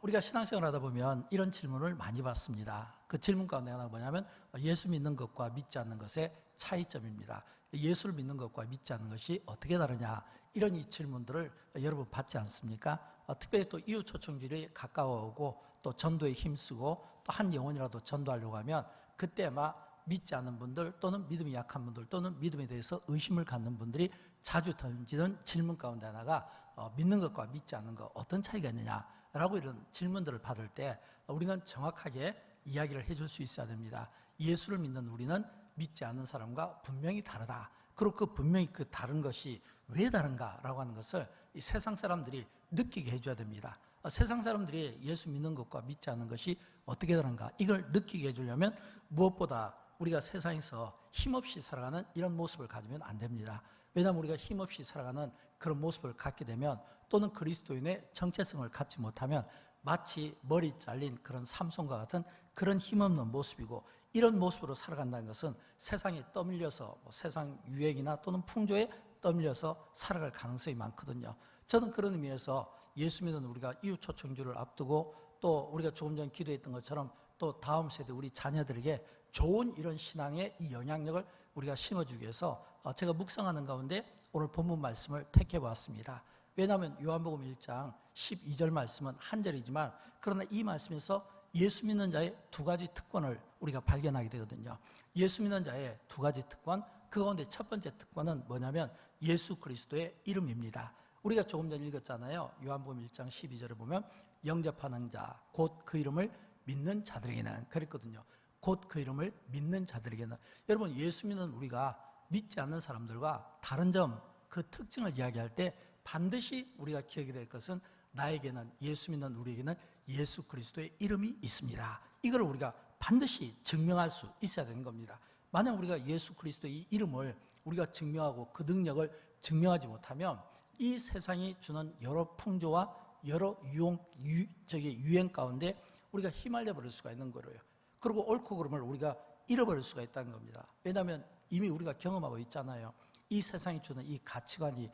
우리가 신앙생활 하다 보면 이런 질문을 많이 받습니다. 그 질문 가운데 하나가 뭐냐면 예수 믿는 것과 믿지 않는 것의 차이점입니다. 예수를 믿는 것과 믿지 않는 것이 어떻게 다르냐, 이런 이 질문들을 여러분 받지 않습니까? 특별히 또 이웃 초청주일이 가까워오고 또 전도에 힘쓰고 또 한 영혼이라도 전도하려고 하면 그때 막 믿지 않는 분들 또는 믿음이 약한 분들 또는 믿음에 대해서 의심을 갖는 분들이 자주 던지는 질문 가운데 하나가 믿는 것과 믿지 않는 것 어떤 차이가 있느냐라고 이런 질문들을 받을 때 우리는 정확하게 이야기를 해줄 수 있어야 됩니다. 예수를 믿는 우리는 믿지 않는 사람과 분명히 다르다. 그리고 그 분명히 그 다른 것이 왜 다른가라고 하는 것을 이 세상 사람들이 느끼게 해줘야 됩니다. 세상 사람들이 예수 믿는 것과 믿지 않는 것이 어떻게 다른가, 이걸 느끼게 해주려면 무엇보다 우리가 세상에서 힘없이 살아가는 이런 모습을 가지면 안 됩니다. 왜냐하면 우리가 힘없이 살아가는 그런 모습을 갖게 되면 또는 그리스도인의 정체성을 갖지 못하면 마치 머리 잘린 그런 삼손과 같은 그런 힘없는 모습이고, 이런 모습으로 살아간다는 것은 세상에 떠밀려서 세상 유행이나 또는 풍조에 떠밀려서 살아갈 가능성이 많거든요. 저는 그런 의미에서 예수 믿는 우리가 이웃 초청주를 앞두고 또 우리가 조금 전 기도했던 것처럼 또 다음 세대 우리 자녀들에게 좋은 이런 신앙의 이 영향력을 우리가 심어주기 위해서 제가 묵상하는 가운데 오늘 본문 말씀을 택해 보았습니다. 왜냐하면 요한복음 1장 12절 말씀은 한 절이지만 그러나 이 말씀에서 예수 믿는 자의 두 가지 특권을 우리가 발견하게 되거든요. 예수 믿는 자의 두 가지 특권, 그 가운데 첫 번째 특권은 뭐냐면 예수 그리스도의 이름입니다. 우리가 조금 전 읽었잖아요. 요한복음 1장 12절을 보면 영접하는 자 곧 그 이름을 믿는 자들에게는, 그랬거든요. 곧 그 이름을 믿는 자들에게는. 여러분, 예수 믿는 우리가 믿지 않는 사람들과 다른 점, 그 특징을 이야기할 때 반드시 우리가 기억해야 될 것은 나에게는, 예수 믿는 우리에게는 예수 그리스도의 이름이 있습니다. 이걸 우리가 반드시 증명할 수 있어야 되는 겁니다. 만약 우리가 예수 그리스도의 이 이름을 우리가 증명하고 그 능력을 증명하지 못하면 이 세상이 주는 여러 풍조와 여러 유행 가운데 우리가 휘말려 버릴 수가 있는 거예요. 그리고 옳고 그름을 우리가 잃어버릴 수가 있다는 겁니다. 왜냐하면 이미 우리가 경험하고 있잖아요. 이 세상이 주는 이 가치관이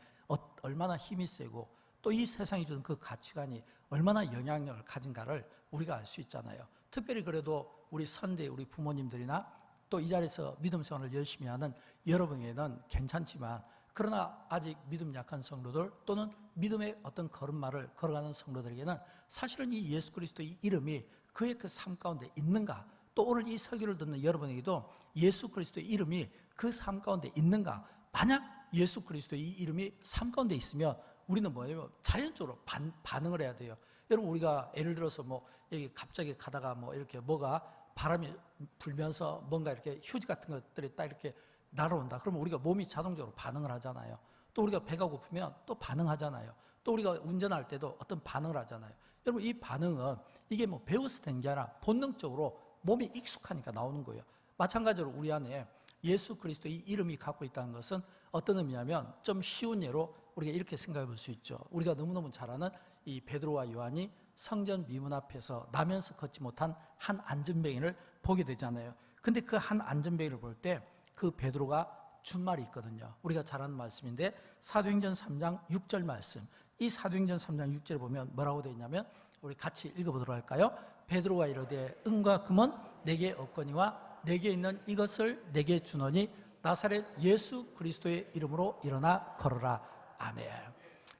얼마나 힘이 세고 또 이 세상이 주는 그 가치관이 얼마나 영향력을 가진가를 우리가 알 수 있잖아요. 특별히 그래도 우리 선대, 우리 부모님들이나 또 이 자리에서 믿음 생활을 열심히 하는 여러분에게는 괜찮지만, 그러나 아직 믿음 약한 성도들 또는 믿음의 어떤 걸음마를 걸어가는 성도들에게는 사실은 이 예수 그리스도의 이름이 그의 그 삶 가운데 있는가, 또 오늘 이 설교를 듣는 여러분에게도 예수 그리스도의 이름이 그 삶 가운데 있는가. 만약 예수 그리스도의 이 이름이 삶 가운데 있으면 우리는 뭐냐면 자연적으로 반응을 해야 돼요. 여러분, 우리가 예를 들어서 여기 갑자기 가다가 이렇게 뭐가 바람이 불면서 뭔가 이렇게 휴지 같은 것들이 딱 이렇게 날아온다. 그러면 우리가 몸이 자동적으로 반응을 하잖아요. 또 우리가 배가 고프면 또 반응하잖아요. 또 우리가 운전할 때도 어떤 반응을 하잖아요. 여러분, 이 반응은 이게 배워서 된 게 아니라 본능적으로 몸이 익숙하니까 나오는 거예요. 마찬가지로 우리 안에 예수 그리스도의 이름이 갖고 있다는 것은 어떤 의미냐면, 좀 쉬운 예로 우리가 이렇게 생각해 볼 수 있죠. 우리가 너무너무 잘 아는 이 베드로와 요한이 성전 미문 앞에서 나면서 걷지 못한 한 안전뱅이를 보게 되잖아요. 근데 그 한 안전뱅이를 볼 때 그 베드로가 준 말이 있거든요. 우리가 잘 아는 말씀인데 사도행전 3장 6절 말씀, 이 사도행전 3장 6절에 보면 뭐라고 되어 있냐면, 우리 같이 읽어보도록 할까요? 베드로가 이르되 은과 금은 내게 없거니와 내게 있는 이것을 내게 주노니 나사렛 예수 그리스도의 이름으로 일어나 걸어라. 아멘.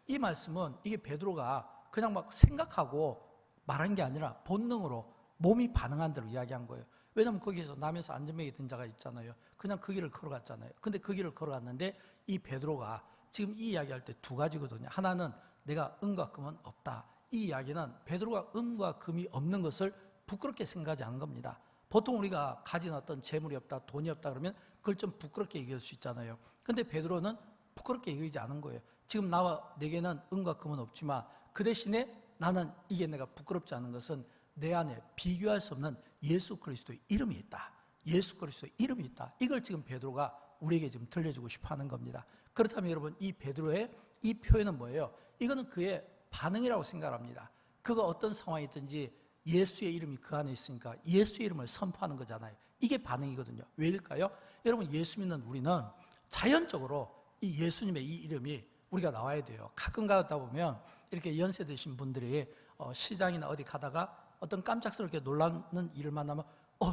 이 말씀은 이게 베드로가 그냥 생각하고 말한 게 아니라 본능으로 몸이 반응한 대로 이야기한 거예요. 왜냐하면 거기서 남에서 안전뱅이 든 자가 있잖아요. 그냥 그 길을 걸어갔잖아요. 근데 그 길을 걸어갔는데 이 베드로가 지금 이 이야기할 때 두 가지거든요. 하나는 내가 은과 금은 없다. 이 이야기는 베드로가 은과 금이 없는 것을 부끄럽게 생각하지 않은 겁니다. 보통 우리가 가진 어떤 재물이 없다, 돈이 없다 그러면 그걸 좀 부끄럽게 얘기할 수 있잖아요. 근데 베드로는 부끄럽게 얘기하지 않은 거예요. 지금 나와 내게는 은과 금은 없지만 그 대신에 나는 이게 내가 부끄럽지 않은 것은 내 안에 비교할 수 없는 예수 그리스도의 이름이 있다. 예수 그리스도의 이름이 있다. 이걸 지금 베드로가 우리에게 지금 들려주고 싶어 하는 겁니다. 그렇다면 여러분, 이 베드로의 이 표현은 뭐예요? 이거는 그의 반응이라고 생각합니다. 그가 어떤 상황이 있든지 예수의 이름이 그 안에 있으니까 예수의 이름을 선포하는 거잖아요. 이게 반응이거든요. 왜일까요? 여러분, 예수 믿는 우리는 자연적으로 이 예수님의 이 이름이 우리가 나와야 돼요. 가끔 가다 보면 이렇게 연세 드신 분들이 시장이나 어디 가다가 어떤 깜짝스럽게 놀라는 일을 만나면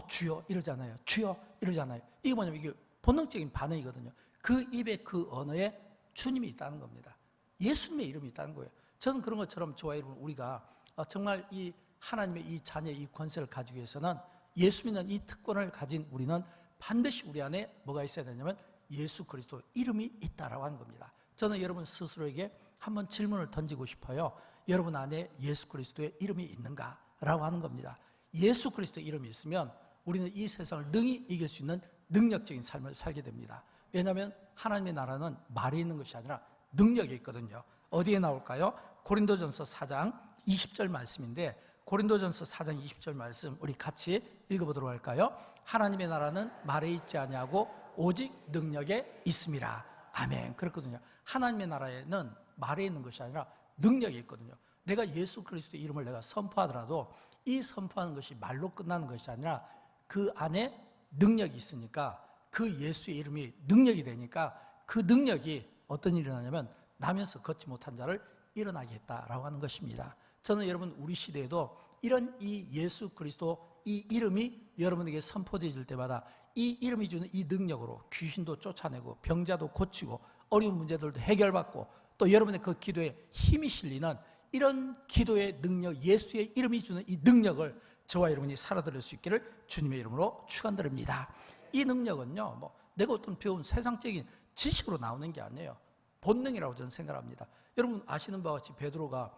주여 이러잖아요. 주여 이러잖아요. 이게 뭐냐면 이게 본능적인 반응이거든요. 그 입에 그 언어에 주님이 있다는 겁니다. 예수님의 이름이 있다는 거예요. 저는 그런 것처럼 저와 여러분 우리가 정말 이 하나님의 이 자녀의 이 권세를 가지기 위해서는 예수 믿는 이 특권을 가진 우리는 반드시 우리 안에 뭐가 있어야 되냐면 예수 그리스도 이름이 있다라고 하는 겁니다. 저는 여러분 스스로에게 한번 질문을 던지고 싶어요. 여러분 안에 예수 그리스도의 이름이 있는가라고 하는 겁니다. 예수 그리스도의 이름이 있으면 우리는 이 세상을 능히 이길 수 있는 능력적인 삶을 살게 됩니다. 왜냐하면 하나님의 나라는 말이 있는 것이 아니라 능력이 있거든요. 어디에 나올까요? 고린도전서 4장 20절 말씀인데, 고린도전서 4장 20절 말씀 우리 같이 읽어보도록 할까요? 하나님의 나라는 말에 있지 아니하고 오직 능력에 있음이라. 아멘. 그렇거든요. 하나님의 나라에는 말에 있는 것이 아니라 능력이 있거든요. 내가 예수 그리스도의 이름을 내가 선포하더라도 이 선포하는 것이 말로 끝나는 것이 아니라 그 안에 능력이 있으니까, 그 예수의 이름이 능력이 되니까 그 능력이 어떤 일이 일어나냐면 나면서 걷지 못한 자를 일어나게 했다라고 하는 것입니다. 저는 여러분 우리 시대에도 이런 이 예수 그리스도 이 이름이 여러분에게 선포되어질 때마다 이 이름이 주는 이 능력으로 귀신도 쫓아내고 병자도 고치고 어려운 문제들도 해결받고 또 여러분의 그 기도에 힘이 실리는 이런 기도의 능력, 예수의 이름이 주는 이 능력을 저와 여러분이 살아들일 수 있기를 주님의 이름으로 축원드립니다. 이 능력은요, 내가 어떤 배운 세상적인 지식으로 나오는 게 아니에요. 본능이라고 저는 생각합니다. 여러분 아시는 바와 같이 베드로가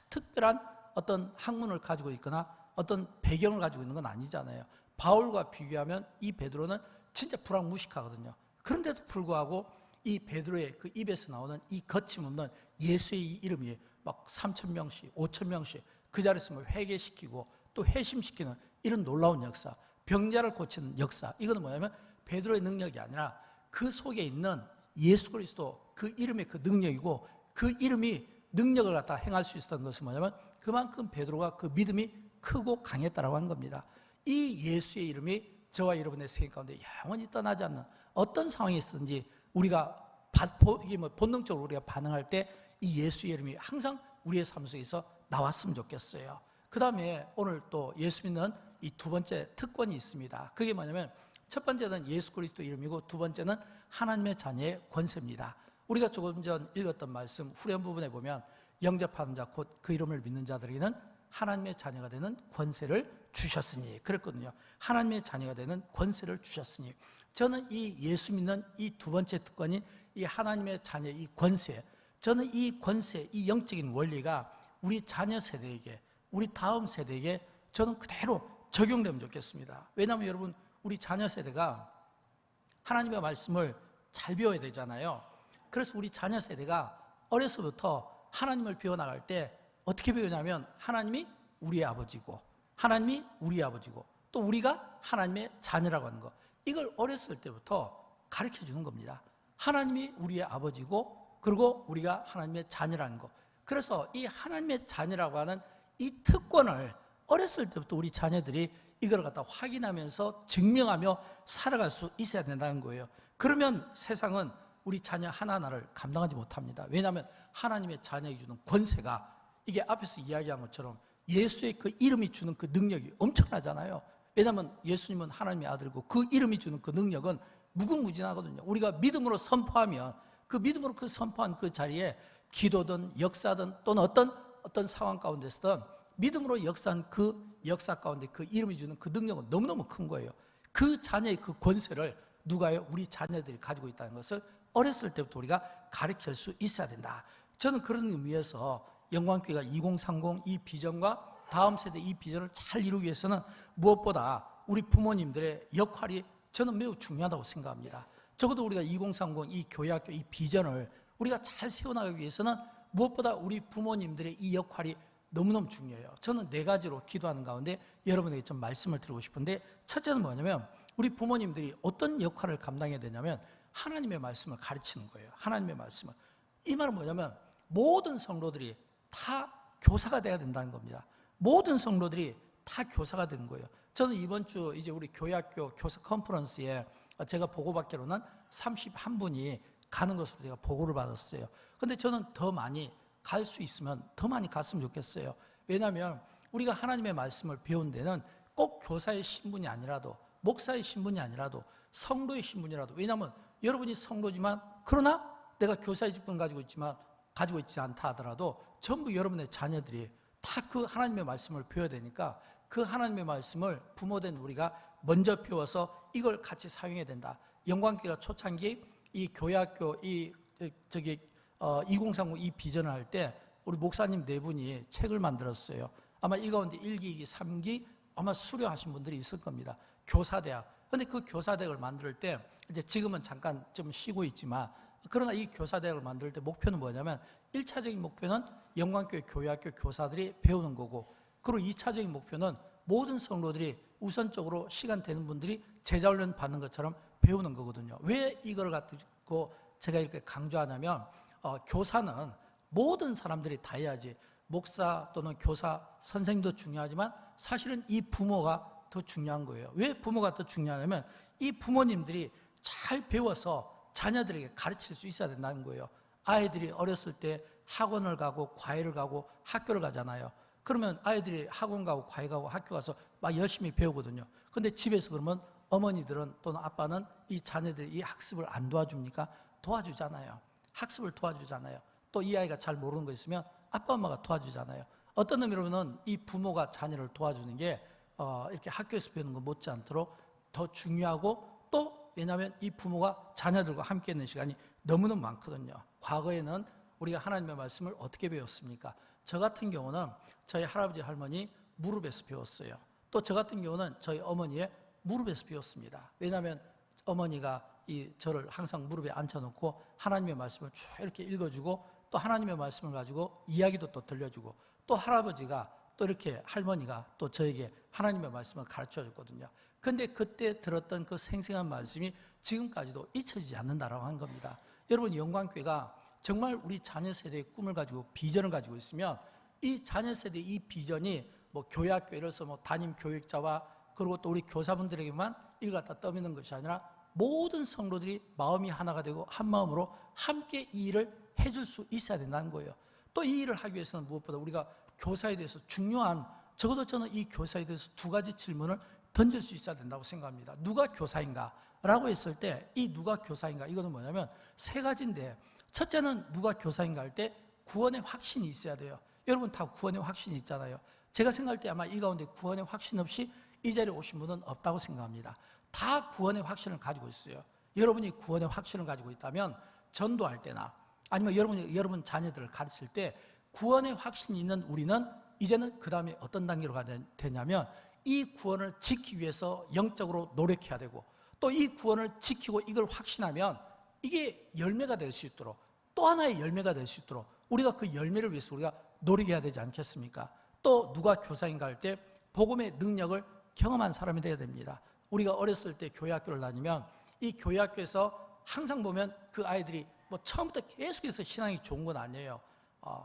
특별한 어떤 학문을 가지고 있거나 어떤 배경을 가지고 있는 건 아니잖아요. 바울과 비교하면 이 베드로는 진짜 불황무식하거든요. 그런데도 불구하고 이 베드로의 그 입에서 나오는 이 거침없는 예수의 이 이름이 막 3,000명씩 5,000명씩 그 자리에서 회개시키고 또 회심시키는 이런 놀라운 역사, 병자를 고치는 역사, 이거는 뭐냐면 베드로의 능력이 아니라 그 속에 있는 예수 그리스도 그 이름의 그 능력이고, 그 이름이 능력을 갖다 행할 수 있었던 것은 뭐냐면 그만큼 베드로가 그 믿음이 크고 강했다라고 하는 겁니다. 이 예수의 이름이 저와 여러분의 생각 가운데 영원히 떠나지 않는 어떤 상황이 있었는지 우리가 본능적으로 우리가 반응할 때 이 예수의 이름이 항상 우리의 삶 속에서 나왔으면 좋겠어요. 그 다음에 오늘 또 예수 믿는 이 두 번째 특권이 있습니다. 그게 뭐냐면 첫 번째는 예수 그리스도 이름이고 두 번째는 하나님의 자녀의 권세입니다. 우리가 조금 전 읽었던 말씀 후렴 부분에 보면 영접하는 자 곧 그 이름을 믿는 자들에게는 하나님의 자녀가 되는 권세를 주셨으니 그랬거든요. 하나님의 자녀가 되는 권세를 주셨으니, 저는 이 예수 믿는 이 두 번째 특권인 이 하나님의 자녀의 이 권세, 저는 이 권세, 이 영적인 원리가 우리 자녀 세대에게, 우리 다음 세대에게 저는 그대로 적용되면 좋겠습니다. 왜냐하면 여러분 우리 자녀 세대가 하나님의 말씀을 잘 배워야 되잖아요. 그래서 우리 자녀 세대가 어려서부터 하나님을 배워나갈 때 어떻게 배우냐면 하나님이 우리의 아버지고 하나님이 우리의 아버지고 또 우리가 하나님의 자녀라고 하는 거, 이걸 어렸을 때부터 가르쳐 주는 겁니다. 하나님이 우리의 아버지고 그리고 우리가 하나님의 자녀라는 거. 그래서 이 하나님의 자녀라고 하는 이 특권을 어렸을 때부터 우리 자녀들이 이걸 갖다 확인하면서 증명하며 살아갈 수 있어야 된다는 거예요. 그러면 세상은 우리 자녀 하나하나를 감당하지 못합니다. 왜냐하면 하나님의 자녀에게 주는 권세가, 이게 앞에서 이야기한 것처럼 예수의 그 이름이 주는 그 능력이 엄청나잖아요. 왜냐하면 예수님은 하나님의 아들이고 그 이름이 주는 그 능력은 무궁무진하거든요. 우리가 믿음으로 선포하면 그 믿음으로 그 선포한 그 자리에 기도든 역사든 또는 어떤 상황 가운데서든 믿음으로 역사한 그 역사 가운데 그 이름이 주는 그 능력은 너무너무 큰 거예요. 그 자녀의 그 권세를 누가요? 우리 자녀들이 가지고 있다는 것을 어렸을 때부터 우리가 가르칠 수 있어야 된다. 저는 그런 의미에서 영광교회가 2030 이 비전과 다음 세대 이 비전을 잘 이루기 위해서는 무엇보다 우리 부모님들의 역할이 저는 매우 중요하다고 생각합니다. 적어도 우리가 2030 이 교회학교 이 비전을 우리가 잘 세워나가기 위해서는 무엇보다 우리 부모님들의 이 역할이 너무너무 중요해요. 저는 네 가지로 기도하는 가운데 여러분에게 좀 말씀을 드리고 싶은데, 첫째는 뭐냐면 우리 부모님들이 어떤 역할을 감당해야 되냐면 하나님의 말씀을 가르치는 거예요. 하나님의 말씀을. 이 말은 뭐냐면 모든 성도들이 다 교사가 돼야 된다는 겁니다. 모든 성도들이 다 교사가 되는 거예요. 저는 이번 주 이제 우리 교회학교 교사 컨퍼런스에 제가 보고받기로는 31분이 가는 것으로 제가 보고를 받았어요. 근데 저는 더 많이 갈 수 있으면 더 많이 갔으면 좋겠어요. 왜냐하면 우리가 하나님의 말씀을 배운 데는 꼭 교사의 신분이 아니라도, 목사의 신분이 아니라도, 성도의 신분이라도, 왜냐하면 여러분이 성도지만 그러나 내가 교사의 직분 가지고 있지 않다 하더라도 전부 여러분의 자녀들이 다 그 하나님의 말씀을 배워야 되니까 그 하나님의 말씀을 부모된 우리가 먼저 배워서 이걸 같이 사용해야 된다. 영광교회가 초창기 이 교회학교 2030 이 비전을 할 때 우리 목사님 4분이 책을 만들었어요. 아마 이 가운데 1기, 2기, 3기 아마 수료하신 분들이 있을 겁니다. 교사대학. 근데 그 교사대학을 만들 때 이제 지금은 잠깐 좀 쉬고 있지만 그러나 이 교사대학을 만들 때 목표는 뭐냐면 1차적인 목표는 영광교회 교회학교 교사들이 배우는 거고, 그리고 2차적인 목표는 모든 성도들이 우선적으로 시간 되는 분들이 제자훈련 받는 것처럼 배우는 거거든요. 왜 이걸 갖고 제가 이렇게 강조하냐면 교사는 모든 사람들이 다 해야지, 목사 또는 교사, 선생님도 중요하지만 사실은 이 부모가 더 중요한 거예요. 왜 부모가 더 중요하냐면 이 부모님들이 잘 배워서 자녀들에게 가르칠 수 있어야 된다는 거예요. 아이들이 어렸을 때 학원을 가고 과외를 가고 학교를 가잖아요. 그러면 아이들이 학원 가고 과외 가고 학교 가서 막 열심히 배우거든요. 근데 집에서 그러면 어머니들은 또는 아빠는 이 자녀들이 이 학습을 안 도와줍니까? 도와주잖아요. 학습을 도와주잖아요. 또 이 아이가 잘 모르는 거 있으면 아빠 엄마가 도와주잖아요. 어떤 의미로는 이 부모가 자녀를 도와주는 게 이렇게 학교에서 배우는 거 못지않도록 더 중요하고, 또 왜냐하면 이 부모가 자녀들과 함께 있는 시간이 너무너무 많거든요. 과거에는 우리가 하나님의 말씀을 어떻게 배웠습니까? 저 같은 경우는 저희 할아버지 할머니 무릎에서 배웠어요. 또 저 같은 경우는 저희 어머니의 무릎에서 배웠습니다. 왜냐하면 어머니가 저를 항상 무릎에 앉혀놓고 하나님의 말씀을 쭉 이렇게 읽어주고 또 하나님의 말씀을 가지고 이야기도 또 들려주고, 또 할아버지가 또 이렇게 할머니가 또 저에게 하나님의 말씀을 가르쳐 줬거든요. 근데 그때 들었던 그 생생한 말씀이 지금까지도 잊혀지지 않는다라고 하는 겁니다. 여러분, 영광교회가 정말 우리 자녀 세대의 꿈을 가지고 비전을 가지고 있으면 이 자녀 세대의 이 비전이 뭐 교회학교, 예를 들어서 뭐 담임 교육자와 그리고 또 우리 교사분들에게만 이걸 갖다 떠미는 것이 아니라 모든 성도들이 마음이 하나가 되고 한 마음으로 함께 이 일을 해줄 수 있어야 된다는 거예요. 또 이 일을 하기 위해서는 무엇보다 우리가 교사에 대해서 중요한, 적어도 저는 이 교사에 대해서 2가지 질문을 던질 수 있어야 된다고 생각합니다. 누가 교사인가? 라고 했을 때 이 누가 교사인가? 이거는 뭐냐면 3가지인데, 첫째는 누가 교사인가 할 때 구원의 확신이 있어야 돼요. 여러분 다 구원의 확신이 있잖아요. 제가 생각할 때 아마 이 가운데 구원의 확신 없이 이 자리에 오신 분은 없다고 생각합니다. 다 구원의 확신을 가지고 있어요. 여러분이 구원의 확신을 가지고 있다면 전도할 때나 아니면 여러분 자녀들을 가르칠 때 구원의 확신이 있는 우리는 이제는 그 다음에 어떤 단계로 가야 되냐면 이 구원을 지키기 위해서 영적으로 노력해야 되고, 또 이 구원을 지키고 이걸 확신하면 이게 열매가 될 수 있도록, 또 하나의 열매가 될 수 있도록 우리가 그 열매를 위해서 우리가 노력해야 되지 않겠습니까? 또 누가 교사인가 할 때 복음의 능력을 경험한 사람이 되어야 됩니다. 우리가 어렸을 때 교회학교를 다니면 이 교회학교에서 항상 보면 그 아이들이 뭐 처음부터 계속해서 신앙이 좋은 건 아니에요.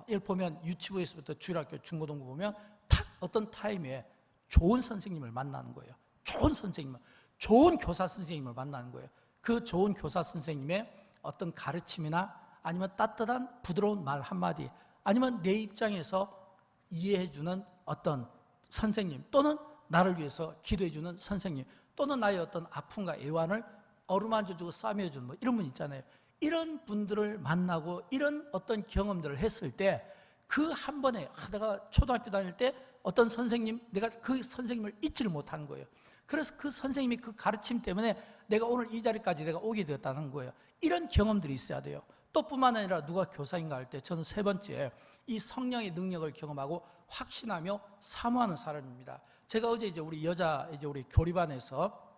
예를 보면 유치부에서부터 주일학교, 중고등부 보면 탁 어떤 타임에 좋은 선생님을 만나는 거예요. 좋은 선생님, 좋은 교사 선생님을 만나는 거예요. 그 좋은 교사 선생님의 어떤 가르침이나 아니면 따뜻한 부드러운 말 한마디, 아니면 내 입장에서 이해해주는 어떤 선생님, 또는 나를 위해서 기도해주는 선생님, 또는 나의 어떤 아픔과 애환을 어루만져주고 싸매주는 뭐 이런 분 있잖아요. 이런 분들을 만나고 이런 어떤 경험들을 했을 때 그 한 번에 내가 초등학교 다닐 때 어떤 선생님, 내가 그 선생님을 잊지를 못하는 거예요. 그래서 그 선생님이 그 가르침 때문에 내가 오늘 이 자리까지 내가 오게 되었다는 거예요. 이런 경험들이 있어야 돼요. 또 뿐만 아니라 누가 교사인가 할 때 저는 3번째, 이 성령의 능력을 경험하고 확신하며 사모하는 사람입니다. 제가 어제 우리 우리 교리반에서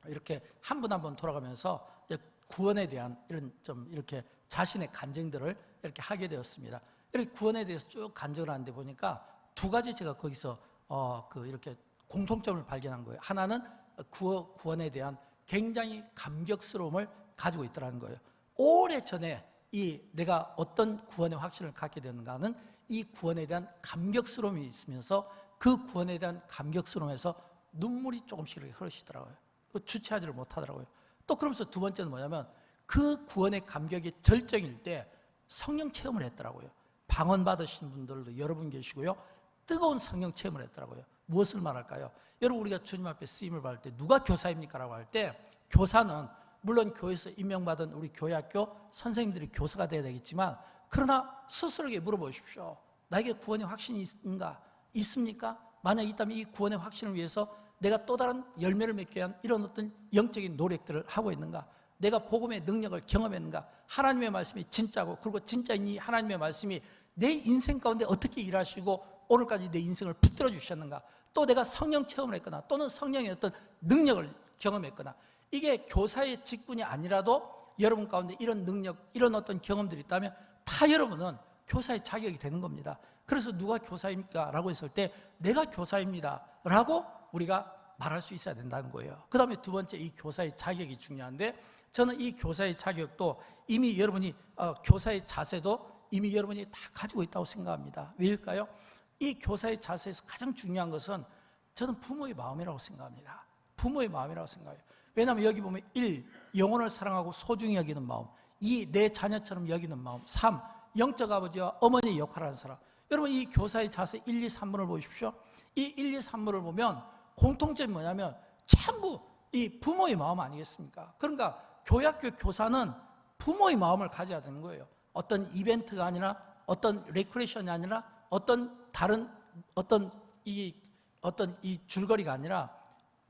이렇게 한 분 한 분 돌아가면서 구원에 대한 이런 좀 이렇게 자신의 간증들을 이렇게 하게 되었습니다. 이렇게 구원에 대해서 쭉 간증을 하는데 보니까 2가지 제가 거기서 이렇게 공통점을 발견한 거예요. 하나는 구원에 대한 굉장히 감격스러움을 가지고 있더라는 거예요. 오래전에 내가 어떤 구원의 확신을 갖게 되는가는 이 구원에 대한 감격스러움이 있으면서 그 구원에 대한 감격스러움에서 눈물이 조금씩 이렇게 흐르시더라고요. 주체하지를 못하더라고요. 또 그러면서 2번째는 뭐냐면 그 구원의 감격이 절정일 때 성령 체험을 했더라고요. 방언 받으신 분들도 여러 분 계시고요. 뜨거운 성령 체험을 했더라고요. 무엇을 말할까요? 여러분, 우리가 주님 앞에 쓰임을 받을 때 누가 교사입니까? 라고 할 때 교사는 물론 교회에서 임명받은 우리 교회학교 선생님들이 교사가 돼야 되겠지만, 그러나 스스로에게 물어보십시오. 나에게 구원의 확신이 있는가? 있습니까? 만약 있다면 이 구원의 확신을 위해서 내가 또 다른 열매를 맺기 위한 이런 어떤 영적인 노력들을 하고 있는가? 내가 복음의 능력을 경험했는가? 하나님의 말씀이 진짜고, 그리고 진짜인 이 하나님의 말씀이 내 인생 가운데 어떻게 일하시고 오늘까지 내 인생을 붙들어 주셨는가? 또 내가 성령 체험을 했거나 또는 성령의 어떤 능력을 경험했거나, 이게 교사의 직분이 아니라도 여러분 가운데 이런 능력, 이런 어떤 경험들이 있다면 다 여러분은 교사의 자격이 되는 겁니다. 그래서 누가 교사입니까? 라고 했을 때 내가 교사입니다 라고 우리가 말할 수 있어야 된다는 거예요. 그 다음에 두 번째, 이 교사의 자격이 중요한데, 저는 이 교사의 자격도 이미 여러분이 교사의 자세도 이미 여러분이 다 가지고 있다고 생각합니다. 왜일까요? 이 교사의 자세에서 가장 중요한 것은 저는 부모의 마음이라고 생각합니다. 부모의 마음이라고 생각해요. 왜냐하면 여기 보면 1. 영혼을 사랑하고 소중히 여기는 마음, 2. 내 자녀처럼 여기는 마음, 3. 영적 아버지와 어머니의 역할을 하는 사람. 여러분, 이 교사의 자세 1, 2, 3번을 보십시오. 이 1, 2, 3번을 보면 공통점이 뭐냐면 전부 이 부모의 마음 아니겠습니까? 그러니까 교회학교 교사는 부모의 마음을 가져야 되는 거예요. 어떤 이벤트가 아니라, 어떤 레크레이션이 아니라, 어떤 다른 어떤 이 줄거리가 아니라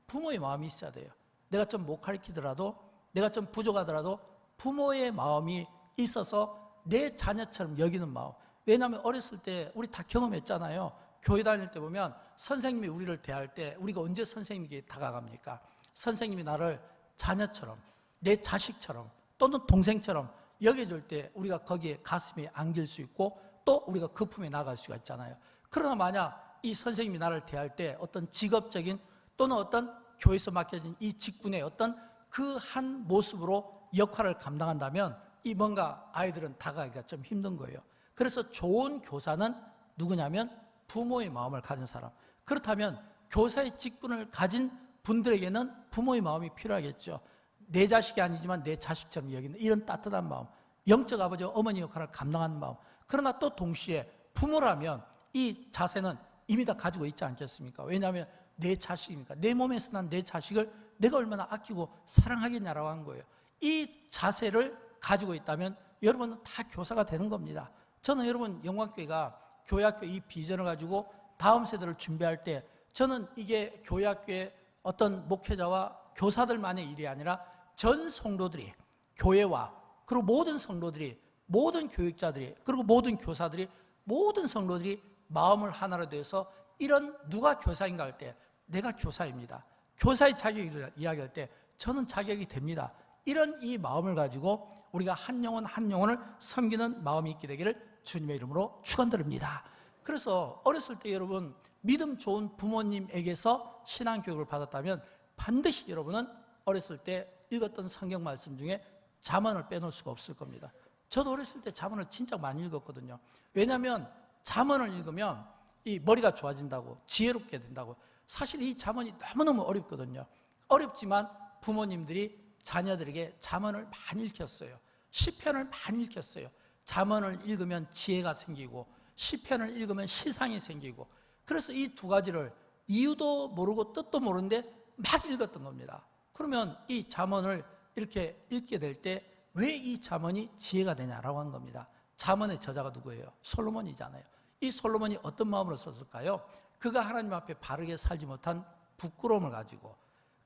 부모의 마음이 있어야 돼요. 내가 좀 못 가르치더라도, 내가 좀 부족하더라도 부모의 마음이 있어서 내 자녀처럼 여기는 마음. 왜냐하면 어렸을 때 우리 다 경험했잖아요. 교회 다닐 때 보면 선생님이 우리를 대할 때 우리가 언제 선생님에게 다가갑니까? 선생님이 나를 자녀처럼, 내 자식처럼 또는 동생처럼 여겨줄 때 우리가 거기에 가슴에 안길 수 있고 또 우리가 그 품에 나갈 수가 있잖아요. 그러나 만약 이 선생님이 나를 대할 때 어떤 직업적인 또는 어떤 교회에서 맡겨진 이 직분의 어떤 그 한 모습으로 역할을 감당한다면 이 뭔가 아이들은 다가가기가 좀 힘든 거예요. 그래서 좋은 교사는 누구냐면 부모의 마음을 가진 사람. 그렇다면 교사의 직분을 가진 분들에게는 부모의 마음이 필요하겠죠. 내 자식이 아니지만 내 자식처럼 여기는 이런 따뜻한 마음, 영적 아버지와 어머니 역할을 감당하는 마음. 그러나 또 동시에 부모라면 이 자세는 이미 다 가지고 있지 않겠습니까? 왜냐하면 내 자식이니까, 내 몸에서 난 내 자식을 내가 얼마나 아끼고 사랑하겠냐라고 하는 거예요. 이 자세를 가지고 있다면 여러분은 다 교사가 되는 겁니다. 저는 여러분, 영광교회가 교회학교 이 비전을 가지고 다음 세대를 준비할 때 저는 이게 교회학교의 어떤 목회자와 교사들만의 일이 아니라 전 성도들이, 교회와 그리고 모든 성도들이, 모든 교육자들이, 그리고 모든 교사들이, 모든 성도들이 마음을 하나로 돼서 이런 누가 교사인가 할 때 내가 교사입니다. 교사의 자격을 이야기할 때 저는 자격이 됩니다. 이런 이 마음을 가지고 우리가 한 영혼 한 영혼을 섬기는 마음이 있게 되기를 주님의 이름으로 축원드립니다. 그래서 어렸을 때 여러분, 믿음 좋은 부모님에게서 신앙교육을 받았다면 반드시 여러분은 어렸을 때 읽었던 성경 말씀 중에 잠언을 빼놓을 수가 없을 겁니다. 저도 어렸을 때 잠언을 진짜 많이 읽었거든요. 왜냐하면 잠언을 읽으면 이 머리가 좋아진다고, 지혜롭게 된다고. 사실 이 잠언이 너무너무 어렵거든요. 어렵지만 부모님들이 자녀들에게 잠언을 많이 읽혔어요. 시편을 많이 읽혔어요. 잠언을 읽으면 지혜가 생기고 시편을 읽으면 시상이 생기고, 그래서 이 두 가지를 이유도 모르고 뜻도 모르는데 막 읽었던 겁니다. 그러면 이 잠언을 이렇게 읽게 될 때 왜 이 잠언이 지혜가 되냐라고 하는 겁니다. 잠언의 저자가 누구예요? 솔로몬이잖아요. 이 솔로몬이 어떤 마음으로 썼을까요? 그가 하나님 앞에 바르게 살지 못한 부끄러움을 가지고,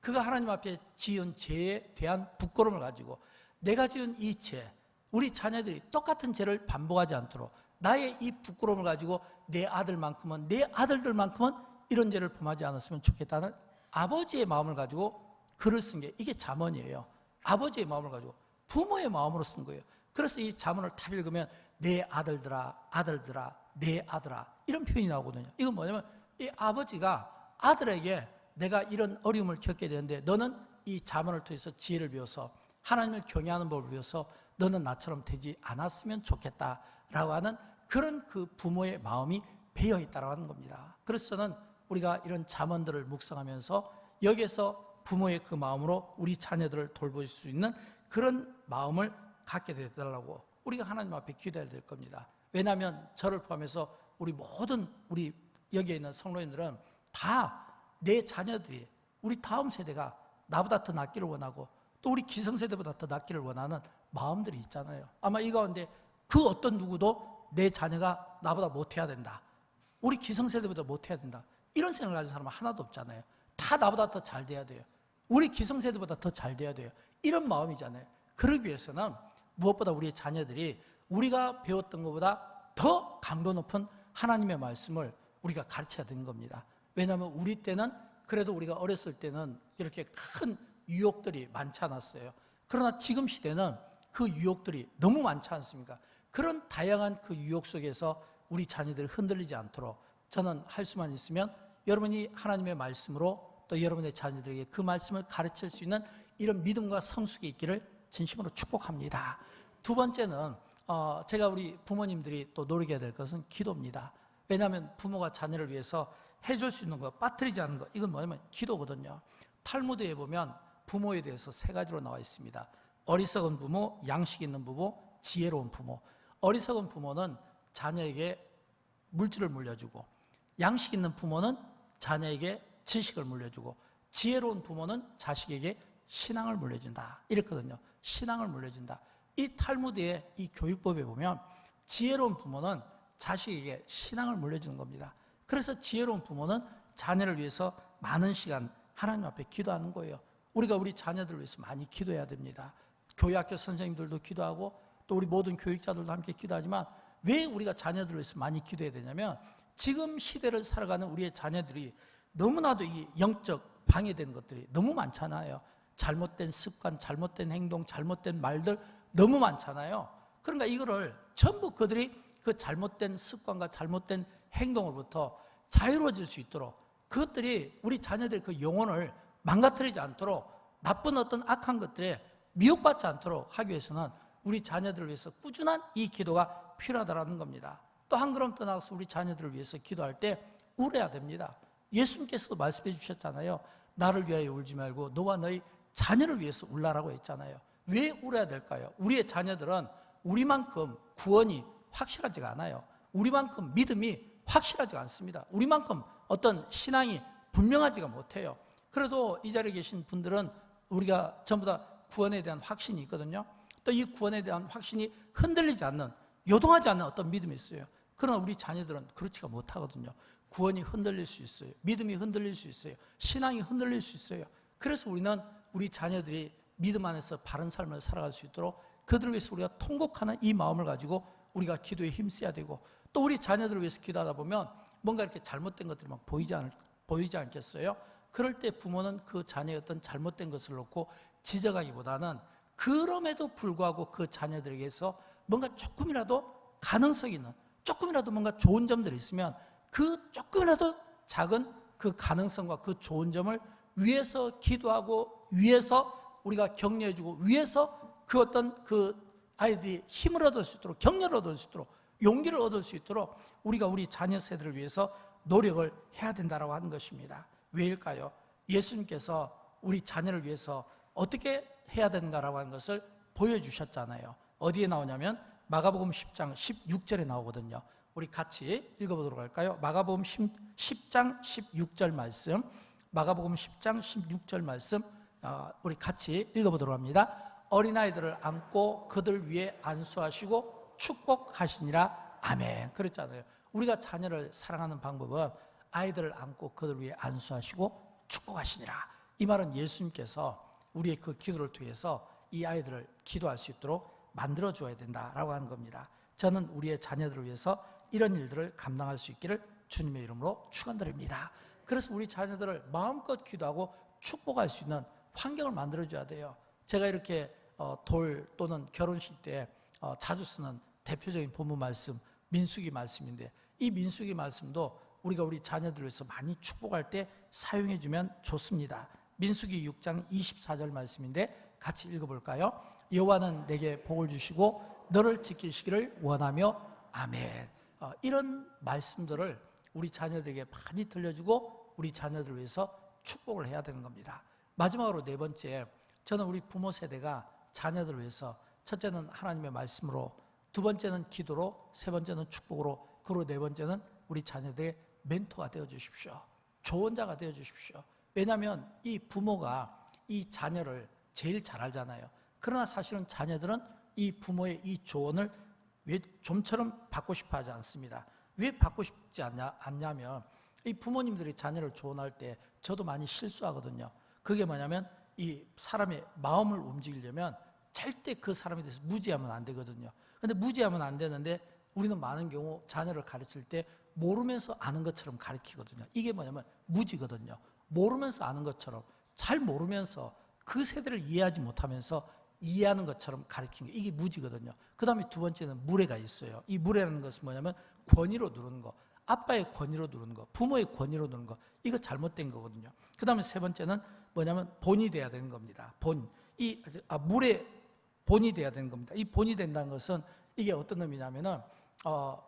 그가 하나님 앞에 지은 죄에 대한 부끄러움을 가지고, 내가 지은 이 죄, 우리 자녀들이 똑같은 죄를 반복하지 않도록 나의 이 부끄러움을 가지고 내 아들만큼은, 내 아들들만큼은 이런 죄를 범하지 않았으면 좋겠다는 아버지의 마음을 가지고 글을 쓴 게 이게 잠언이에요. 아버지의 마음을 가지고 부모의 마음으로 쓴 거예요. 그래서 이 잠언을 다 읽으면 내 아들들아, 아들들아, 내 아들아, 이런 표현이 나오거든요. 이건 뭐냐면 이 아버지가 아들에게 내가 이런 어려움을 겪게 되는데 너는 이 잠언을 통해서 지혜를 배워서 하나님을 경외하는 법을 배워서 너는 나처럼 되지 않았으면 좋겠다라고 하는 그런 그 부모의 마음이 배어있다라고 하는 겁니다. 그래서 저는 우리가 이런 잠언들을 묵상하면서 여기에서 부모의 그 마음으로 우리 자녀들을 돌볼 수 있는 그런 마음을 갖게 되달라고 우리가 하나님 앞에 기도해야 될 겁니다. 왜냐하면 저를 포함해서 우리 모든 우리 여기에 있는 성도님들은 다 내 자녀들이, 우리 다음 세대가 나보다 더 낫기를 원하고 또 우리 기성세대보다 더 낫기를 원하는 마음들이 있잖아요. 아마 이 가운데 그 어떤 누구도 내 자녀가 나보다 못해야 된다, 우리 기성세대보다 못해야 된다, 이런 생각을 가진 사람은 하나도 없잖아요. 다 나보다 더 잘 돼야 돼요. 우리 기성세대보다 더 잘 돼야 돼요. 이런 마음이잖아요. 그러기 위해서는 무엇보다 우리의 자녀들이 우리가 배웠던 것보다 더 강도 높은 하나님의 말씀을 우리가 가르쳐야 되는 겁니다. 왜냐하면 우리 때는, 그래도 우리가 어렸을 때는 이렇게 큰 유혹들이 많지 않았어요. 그러나 지금 시대는 그 유혹들이 너무 많지 않습니까? 그런 다양한 그 유혹 속에서 우리 자녀들이 흔들리지 않도록 저는 할 수만 있으면 여러분이 하나님의 말씀으로 또 여러분의 자녀들에게 그 말씀을 가르칠 수 있는 이런 믿음과 성숙이 있기를 진심으로 축복합니다. 두 번째는 제가 우리 부모님들이 또 노력해야 될 것은 기도입니다. 왜냐하면 부모가 자녀를 위해서 해줄 수 있는 거, 빠뜨리지 않는 거, 이건 뭐냐면 기도거든요. 탈무드에 보면 부모에 대해서 세 가지로 나와 있습니다. 어리석은 부모, 양식 있는 부모, 지혜로운 부모. 어리석은 부모는 자녀에게 물질을 물려주고, 양식 있는 부모는 자녀에게 지식을 물려주고, 지혜로운 부모는 자식에게 신앙을 물려준다, 이랬거든요. 신앙을 물려준다. 이 탈무드의 이 교육법에 보면 지혜로운 부모는 자식에게 신앙을 물려주는 겁니다. 그래서 지혜로운 부모는 자녀를 위해서 많은 시간 하나님 앞에 기도하는 거예요. 우리가 우리 자녀들을 위해서 많이 기도해야 됩니다. 교회학교 선생님들도 기도하고 또 우리 모든 교육자들도 함께 기도하지만, 왜 우리가 자녀들을 위해서 많이 기도해야 되냐면, 지금 시대를 살아가는 우리의 자녀들이 너무나도 이 영적 방해된 것들이 너무 많잖아요. 잘못된 습관, 잘못된 행동, 잘못된 말들 너무 많잖아요. 그러니까 이거를 전부 그들이 그 잘못된 습관과 잘못된 행동으로부터 자유로워질 수 있도록, 그것들이 우리 자녀들의 그 영혼을 망가뜨리지 않도록, 나쁜 어떤 악한 것들에 미혹받지 않도록 하기 위해서는 우리 자녀들을 위해서 꾸준한 이 기도가 필요하다는 겁니다. 또 한 걸음 더 나가서 우리 자녀들을 위해서 기도할 때 울어야 됩니다. 예수님께서도 말씀해 주셨잖아요. 나를 위하여 울지 말고 너와 너희 자녀를 위해서 울라라고 했잖아요. 왜 울어야 될까요? 우리의 자녀들은 우리만큼 구원이 확실하지가 않아요. 우리만큼 믿음이 확실하지가 않습니다. 우리만큼 어떤 신앙이 분명하지가 못해요. 그래도 이 자리에 계신 분들은 우리가 전부 다 구원에 대한 확신이 있거든요. 또 이 구원에 대한 확신이 흔들리지 않는, 요동하지 않는 어떤 믿음이 있어요. 그러나 우리 자녀들은 그렇지가 못하거든요. 구원이 흔들릴 수 있어요. 믿음이 흔들릴 수 있어요. 신앙이 흔들릴 수 있어요. 그래서 우리는 우리 자녀들이 믿음 안에서 바른 삶을 살아갈 수 있도록 그들을 위해서 우리가 통곡하는 이 마음을 가지고 우리가 기도에 힘써야 되고, 또 우리 자녀들을 위해서 기도하다 보면 뭔가 이렇게 잘못된 것들이 막 보이지 않겠어요? 그럴 때 부모는 그 자녀의 어떤 잘못된 것을 놓고 지적하기보다는, 그럼에도 불구하고 그 자녀들에게서 뭔가 조금이라도 가능성 있는, 조금이라도 뭔가 좋은 점들이 있으면 그 조금이라도 작은 그 가능성과 그 좋은 점을 위해서 기도하고, 위해서 우리가 격려해주고, 위해서 그 어떤 그 아이들이 힘을 얻을 수 있도록, 격려를 얻을 수 있도록, 용기를 얻을 수 있도록 우리가 우리 자녀 세대를 위해서 노력을 해야 된다고 하는 것입니다. 왜일까요? 예수님께서 우리 자녀를 위해서 어떻게 해야 되는가라고 하는 것을 보여주셨잖아요. 어디에 나오냐면 마가복음 10장 16절에 나오거든요. 우리 같이 읽어보도록 할까요? 마가복음 10장 16절 말씀, 마가복음 10장 16절 말씀, 우리 같이 읽어보도록 합니다. 어린아이들을 안고 그들 위에 안수하시고 축복하시니라. 아멘. 그랬잖아요. 우리가 자녀를 사랑하는 방법은 아이들을 안고 그들 위에 안수하시고 축복하시니라. 이 말은 예수님께서 우리의 그 기도를 통해서 이 아이들을 기도할 수 있도록 만들어 줘야 된다라고 하는 겁니다. 저는 우리의 자녀들을 위해서 이런 일들을 감당할 수 있기를 주님의 이름으로 축원드립니다. 그래서 우리 자녀들을 마음껏 기도하고 축복할 수 있는 환경을 만들어 줘야 돼요. 제가 이렇게 돌 또는 결혼식 때 자주 쓰는 대표적인 본문 말씀, 민수기 말씀인데, 이 민수기 말씀도 우리가 우리 자녀들을 위해서 많이 축복할 때 사용해 주면 좋습니다. 민수기 6장 24절 말씀인데 같이 읽어볼까요? 여호와는 내게 복을 주시고 너를 지키시기를 원하며 아멘. 이런 말씀들을 우리 자녀들에게 많이 들려주고 우리 자녀들을 위해서 축복을 해야 되는 겁니다. 마지막으로 네 번째, 저는 우리 부모 세대가 자녀들을 위해서 첫째는 하나님의 말씀으로, 두 번째는 기도로, 세 번째는 축복으로, 그리고 네 번째는 우리 자녀들의 멘토가 되어 주십시오. 조언자가 되어 주십시오. 왜냐하면 이 부모가 이 자녀를 제일 잘 알잖아요. 그러나 사실은 자녀들은 이 부모의 이 조언을 왜 좀처럼 받고 싶어 하지 않습니다. 왜 받고 싶지 않냐면 이 부모님들이 자녀를 조언할 때 저도 많이 실수하거든요. 그게 뭐냐면 이 사람의 마음을 움직이려면 절대 그 사람에 대해서 무지하면 안 되거든요. 근데 무지하면 안 되는데 우리는 많은 경우 자녀를 가르칠 때 모르면서 아는 것처럼 가르치거든요. 이게 뭐냐면 무지거든요. 모르면서 아는 것처럼, 잘 모르면서 그 세대를 이해하지 못하면서 이해하는 것처럼 가르치는 게 이게 무지거든요. 그 다음에 두 번째는 무례가 있어요. 이 무례라는 것은 뭐냐면 권위로 누르는 거, 아빠의 권위로 누르는 거, 부모의 권위로 누르는 거, 이거 잘못된 거거든요. 그 다음에 세 번째는 뭐냐면 본이 돼야 되는 겁니다. 무례 본이 돼야 되는 겁니다. 이 본이 된다는 것은 이게 어떤 의미냐면은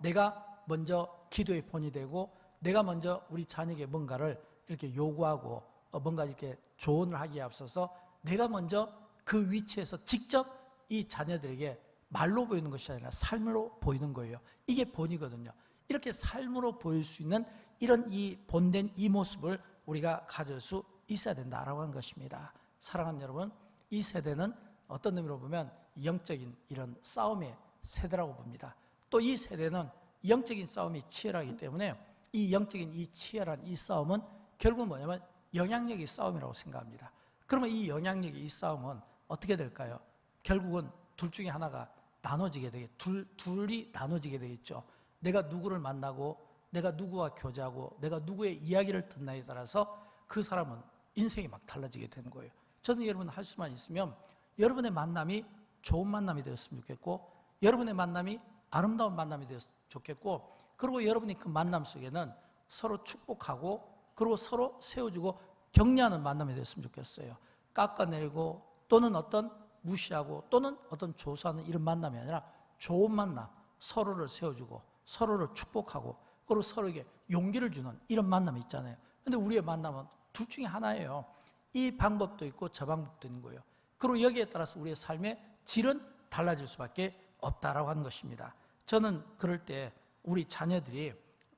내가 먼저 기도의 본이 되고, 내가 먼저 우리 자녀에게 뭔가를 이렇게 요구하고 뭔가 이렇게 조언을 하기에 앞서서 내가 먼저 그 위치에서 직접 이 자녀들에게 말로 보이는 것이 아니라 삶으로 보이는 거예요. 이게 본이거든요. 이렇게 삶으로 보일 수 있는 이런 이 본된 이 모습을 우리가 가질 수 있어야 된다라고 하는 것입니다. 사랑하는 여러분, 이 세대는 어떤 의미로 보면 영적인 이런 싸움의 세대라고 봅니다. 또 이 세대는 영적인 싸움이 치열하기 때문에 이 영적인 이 치열한 이 싸움은 결국 뭐냐면 영향력의 싸움이라고 생각합니다. 그러면 이 영향력의 이 싸움은 어떻게 될까요? 결국은 둘 중에 하나가 나눠지게 둘이 나눠지게 되겠죠. 내가 누구를 만나고, 내가 누구와 교제하고, 내가 누구의 이야기를 듣나에 따라서 그 사람은 인생이 막 달라지게 되는 거예요. 저는 여러분 할 수만 있으면 여러분의 만남이 좋은 만남이 되었으면 좋겠고, 여러분의 만남이 아름다운 만남이 되었으면 좋겠고, 그리고 여러분이 그 만남 속에는 서로 축복하고, 그리고 서로 세워주고 격려하는 만남이 되었으면 좋겠어요. 깎아내리고 또는 어떤 무시하고 또는 어떤 조소하는 이런 만남이 아니라 좋은 만남, 서로를 세워주고 서로를 축복하고 그리고 서로에게 용기를 주는 이런 만남이 있잖아요. 근데 우리의 만남은 둘 중에 하나예요. 이 방법도 있고 저 방법도 있는 거예요. 그리고 여기에 따라서 우리의 삶의 질은 달라질 수밖에 없다라고 하는 것입니다. 저는 그럴 때 우리 자녀들이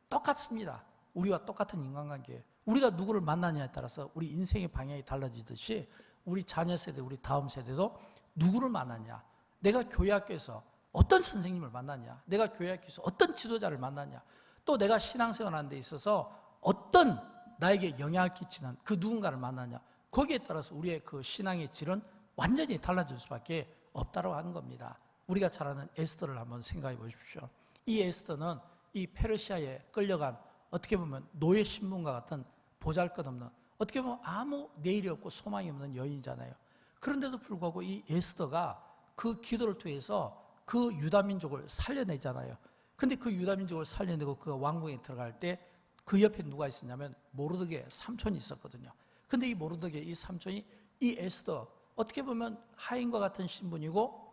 똑같습니다. 우리와 똑같은 인간관계예요. 우리가 누구를 만나냐에 따라서 우리 인생의 방향이 달라지듯이 우리 자녀 세대, 우리 다음 세대도 누구를 만나냐, 내가 교회 학교에서 어떤 선생님을 만나냐, 내가 교회 학교에서 어떤 지도자를 만나냐, 또 내가 신앙생활 하는 데 있어서 어떤 나에게 영향을 끼치는 그 누군가를 만나냐, 거기에 따라서 우리의 그 신앙의 질은 완전히 달라질 수밖에 없다고 하는 겁니다. 우리가 잘 아는 에스더를 한번 생각해 보십시오. 이 에스더는 이 페르시아에 끌려간 어떻게 보면 노예 신분과 같은 보잘것없는, 어떻게 보면 아무 내일이 없고 소망이 없는 여인이잖아요. 그런데도 불구하고 이 에스더가 그 기도를 통해서 그 유다민족을 살려내잖아요. 근데 그 유다민족을 살려내고 그가 왕궁에 들어갈 때 그 옆에 누가 있었냐면 모르드게 삼촌이 있었거든요. 근데 이 모르드게 이 삼촌이 이 에스더, 어떻게 보면 하인과 같은 신분이고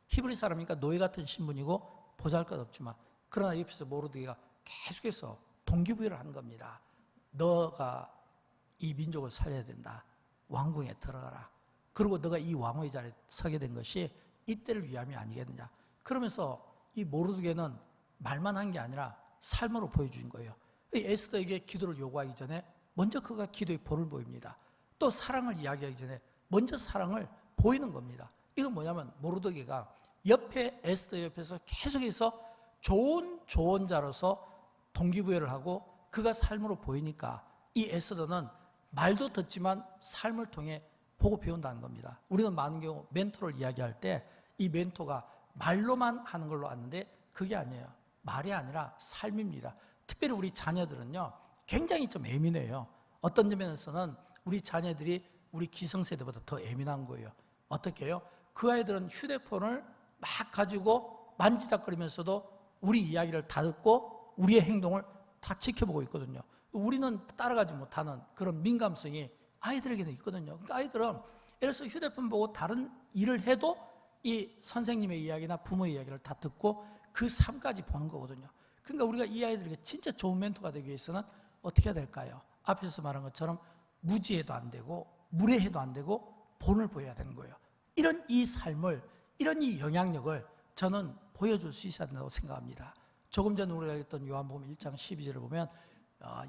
히브리 사람이니까 노예 같은 신분이고 보잘것없지만, 그러나 옆에서 모르드게가 계속해서 동기부여를 하는 겁니다. 너가 이 민족을 살려야 된다. 왕궁에 들어가라. 그리고 너가 이 왕의 자리에 서게 된 것이 이때를 위함이 아니겠느냐. 그러면서 이 모르드게는 말만 한 게 아니라 삶으로 보여준 거예요. 에스더에게 기도를 요구하기 전에 먼저 그가 기도의 본을 보입니다. 또 사랑을 이야기하기 전에 먼저 사랑을 보이는 겁니다. 이건 뭐냐면 모르드게가 옆에 에스더 옆에서 계속해서 좋은 조언자로서 동기부여를 하고 그가 삶으로 보이니까 이 에스더는 말도 듣지만 삶을 통해 보고 배운다는 겁니다. 우리는 많은 경우 멘토를 이야기할 때 이 멘토가 말로만 하는 걸로 아는데 그게 아니에요. 말이 아니라 삶입니다. 특별히 우리 자녀들은요, 굉장히 좀 예민해요. 어떤 점에서는 우리 자녀들이 우리 기성세대보다 더 예민한 거예요. 어떻게 해요? 그 아이들은 휴대폰을 막 가지고 만지작거리면서도 우리 이야기를 다 듣고 우리의 행동을 다 지켜보고 있거든요. 우리는 따라가지 못하는 그런 민감성이 아이들에게는 있거든요. 그러니까 아이들은 예를 들어서 휴대폰 보고 다른 일을 해도 이 선생님의 이야기나 부모의 이야기를 다 듣고 그 삶까지 보는 거거든요. 그러니까 우리가 이 아이들에게 진짜 좋은 멘토가 되기 위해서는 어떻게 해야 될까요? 앞에서 말한 것처럼 무지해도 안 되고 무례해도 안 되고 본을 보여야 되는 거예요. 이런 이 삶을, 이런 이 영향력을 저는 보여줄 수 있어야 된다고 생각합니다. 조금 전에 우리가 읽었던 요한복음 1장 12절을 보면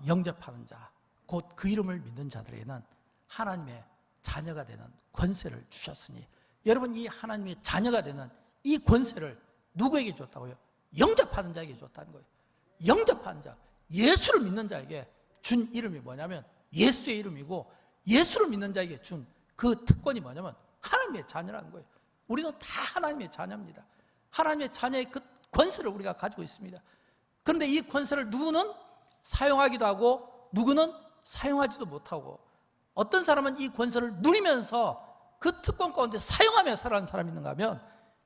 영접하는 자, 곧 그 이름을 믿는 자들에게는 하나님의 자녀가 되는 권세를 주셨으니, 여러분 이 하나님의 자녀가 되는 이 권세를 누구에게 줬다고요? 영접하는 자에게 줬다는 거예요. 영접하는 자, 예수를 믿는 자에게 준 이름이 뭐냐면 예수의 이름이고, 예수를 믿는 자에게 준 그 특권이 뭐냐면 하나님의 자녀라는 거예요. 우리는 다 하나님의 자녀입니다. 하나님의 자녀의 그 권세를 우리가 가지고 있습니다. 그런데 이 권세를 누구는 사용하기도 하고 누구는 사용하지도 못하고, 어떤 사람은 이 권세를 누리면서 그 특권 가운데 사용하며 살아가는 사람이 있는가 하면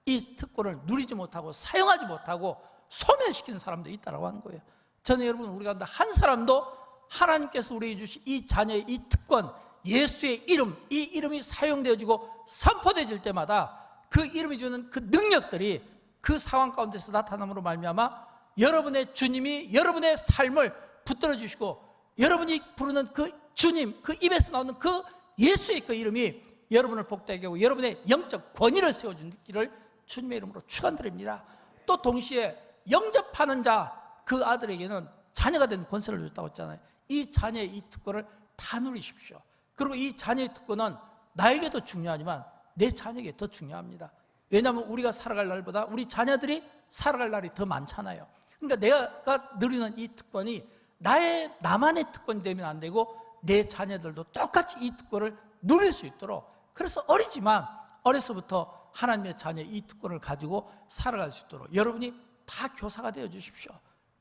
이 특권을 누리지 못하고 사용하지 못하고 소멸시키는 사람도 있다고 하는 거예요. 저는 여러분, 우리 가운데 한 사람도 하나님께서 우리에게 주신 이 자녀의 이 특권, 예수의 이름, 이 이름이 사용되어지고 선포되어질 때마다 그 이름이 주는 그 능력들이 그 상황 가운데서 나타남으로 말미암아 여러분의 주님이 여러분의 삶을 붙들어 주시고, 여러분이 부르는 그 주님, 그 입에서 나오는 그 예수의 그 이름이 여러분을 복되게 하고 여러분의 영적 권위를 세워주는 길을 주님의 이름으로 축원드립니다. 또 동시에 영접하는 자, 그 아들에게는 자녀가 된 권세를 줬다고 했잖아요. 이 자녀의 이 특권을 다 누리십시오. 그리고 이 자녀의 특권은 나에게도 중요하지만 내 자녀에게 더 중요합니다. 왜냐하면 우리가 살아갈 날보다 우리 자녀들이 살아갈 날이 더 많잖아요. 그러니까 내가 누리는 이 특권이 나만의 특권이 되면 안 되고 내 자녀들도 똑같이 이 특권을 누릴 수 있도록, 그래서 어리지만 어려서부터 하나님의 자녀의 이 특권을 가지고 살아갈 수 있도록 여러분이 다 교사가 되어 주십시오.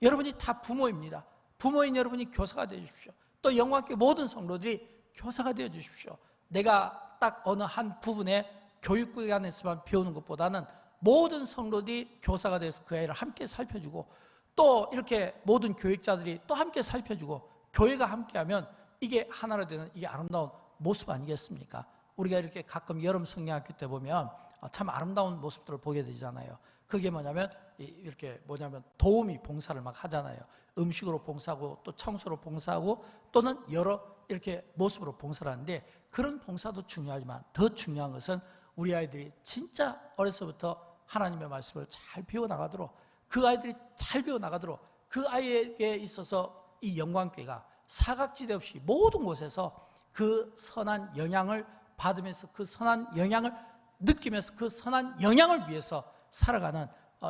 여러분이 다 부모입니다. 부모인 여러분이 교사가 되어 주십시오. 또 영광교회 모든 성도들이 교사가 되어 주십시오. 내가 딱 어느 한 부분에 교육기관에서만 배우는 것보다는 모든 성도들이 교사가 돼서 그 아이를 함께 살펴주고, 또 이렇게 모든 교육자들이 또 함께 살펴주고, 교회가 함께하면 이게 하나로 되는 이게 아름다운 모습 아니겠습니까? 우리가 이렇게 가끔 여름 성경학교 때 보면 참 아름다운 모습들을 보게 되잖아요. 그게 뭐냐면 도우미 봉사를 막 하잖아요. 음식으로 봉사하고 또 청소로 봉사하고 또는 여러 이렇게 모습으로 봉사를 하는데, 그런 봉사도 중요하지만 더 중요한 것은 우리 아이들이 진짜 어려서부터 하나님의 말씀을 잘 배워나가도록, 그 아이들이 잘 배워나가도록 그 아이에게 있어서 이 영광교회가 사각지대 없이 모든 곳에서 그 선한 영향을 받으면서 그 선한 영향을 느끼면서 그 선한 영향을 위해서 살아가는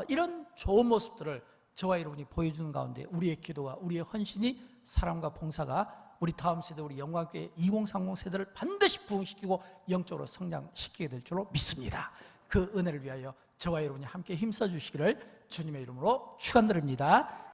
이런 좋은 모습들을 저와 여러분이 보여주는 가운데 우리의 기도와 우리의 헌신이, 사랑과 봉사가 우리 다음 세대, 우리 영광교회 2030 세대를 반드시 부흥시키고 영적으로 성장시키게 될 줄로 믿습니다. 그 은혜를 위하여 저와 여러분이 함께 힘써 주시기를 주님의 이름으로 축원드립니다.